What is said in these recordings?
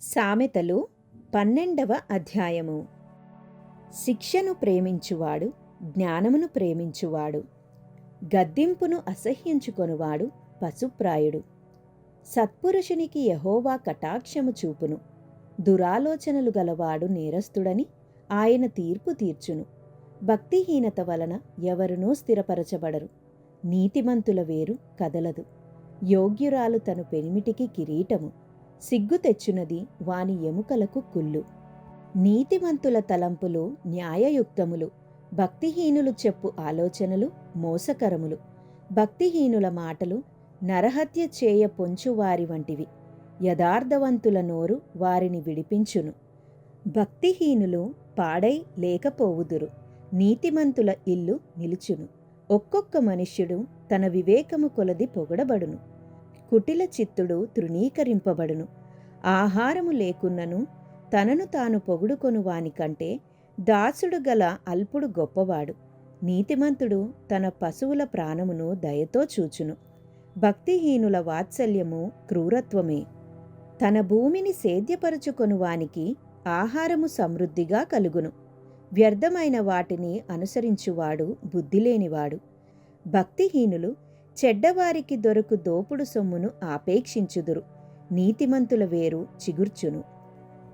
సామెతలు 12వ అధ్యాయము. శిక్షను ప్రేమించువాడు జ్ఞానమును ప్రేమించువాడు, గద్దింపును అసహ్యించుకొనువాడు పశుప్రాయుడు. సత్పురుషునికి యెహోవా కటాక్షము చూపును, దురాలోచనలు గలవాడు నేరస్తుడని ఆయన తీర్పు తీర్చును. భక్తిహీనత వలన ఎవరునూ స్థిరపరచబడరు, నీతిమంతుల వేరు కదలదు. యోగ్యురాలు తను పెనిమిటికి కిరీటము, సిగ్గు తెచ్చునది వాని ఎముకలకు కుళ్ళు. నీతిమంతుల తలంపులు న్యాయయుక్తములు, భక్తిహీనులు చెప్పు ఆలోచనలు మోసకరములు. భక్తిహీనుల మాటలు నరహత్య చేయ పొంచువారి వంటివి, యథార్థవంతుల నోరు వారిని విడిపించును. భక్తిహీనులు పాడై లేకపోవుదురు, నీతిమంతుల ఇల్లు నిలుచును. ఒక్కొక్క మనుష్యుడు తన వివేకము కొలది పొగడబడును, కుటిల చిత్తుడు తృణీకరింపబడును. ఆహారము లేకున్నను తనను తాను పొగుడుకొను వానికంటే దాసుడు గల అల్పుడు గొప్పవాడు. నీతిమంతుడు తన పశువుల ప్రాణమును దయతో చూచును, భక్తిహీనుల వాత్సల్యము క్రూరత్వమే. తన భూమిని సేద్యపరుచుకొను వానికి ఆహారము సమృద్ధిగా కలుగును, వ్యర్థమైన వాటిని అనుసరించువాడు బుద్ధిలేనివాడు. భక్తిహీనులు చెడ్డవారికి దొరకు దోపుడు సొమ్మును ఆపేక్షించుదురు, నీతిమంతుల వేరు చిగుర్చును.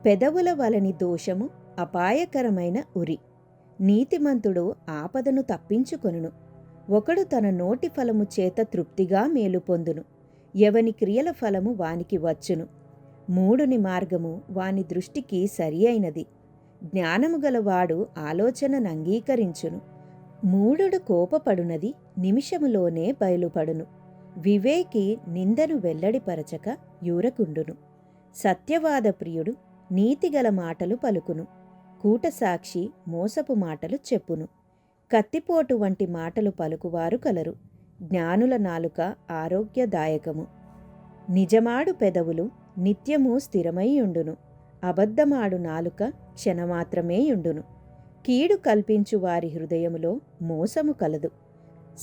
పెదవుల వలని దోషము అపాయకరమైన ఉరి, నీతిమంతుడు ఆపదను తప్పించుకొనును. ఒకడు తన నోటి ఫలము చేత తృప్తిగా మేలు పొందును, ఎవని క్రియల ఫలము వానికి వచ్చును. మూఢుని మార్గము వాని దృష్టికి సరి అయినది, జ్ఞానము గలవాడు ఆలోచననంగీకరించును. మూఢుడు కోపపడునది నిమిషములోనే బయలుపడును, వివేకి నిందను వెల్లడిపరచక యూరకుండును. సత్యవాద ప్రియుడు నీతిగల మాటలు పలుకును, కూటసాక్షి మోసపు మాటలు చెప్పును. కత్తిపోటు వంటి మాటలు పలుకువారు కలరు, జ్ఞానుల నాలుక ఆరోగ్యదాయకము. నిజమాడు పెదవులు నిత్యము స్థిరమైయుండును, అబద్ధమాడు నాలుక క్షణమాత్రమేయుండును. కీడు కల్పించు వారి హృదయములో మోసము కలదు,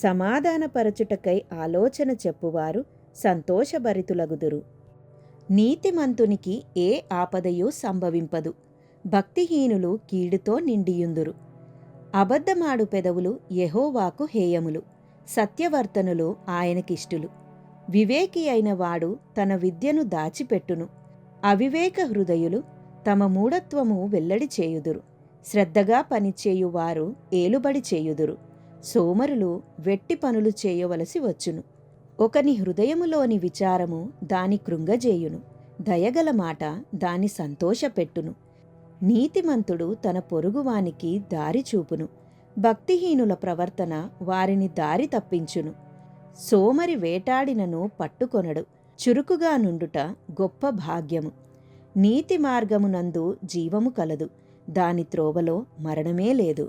సమాధానపరచుటకై ఆలోచన చెప్పువారు సంతోషభరితులగుదురు. నీతిమంతునికి ఏ ఆపదయూ సంభవింపదు, భక్తిహీనులు కీడుతో నిండియుందురు. అబద్ధమాడు పెదవులు యెహోవాకు హేయములు, సత్యవర్తనులు ఆయనకిష్టులు. వివేకి అయిన వాడు తన విద్యను దాచిపెట్టును, అవివేక హృదయులు తమ మూఢత్వము వెల్లడి చేయుదురు. శ్రద్ధగా పనిచేయువారు ఏలుబడి చేయుదురు, సోమరులు వెట్టి పనులు చేయవలసి వచ్చును. ఒకని హృదయములోని విచారము దాని కృంగజేయును, దయగల మాట దాని సంతోషపెట్టును. నీతిమంతుడు తన పొరుగువానికి దారి చూపును, భక్తిహీనుల ప్రవర్తన వారిని దారి తప్పించును. సోమరి వేటాడినను పట్టుకొనడు, చురుకుగా నుండుట గొప్ప భాగ్యము. నీతి మార్గమునందు జీవము కలదు, దాని త్రోవలో మరణమే లేదు.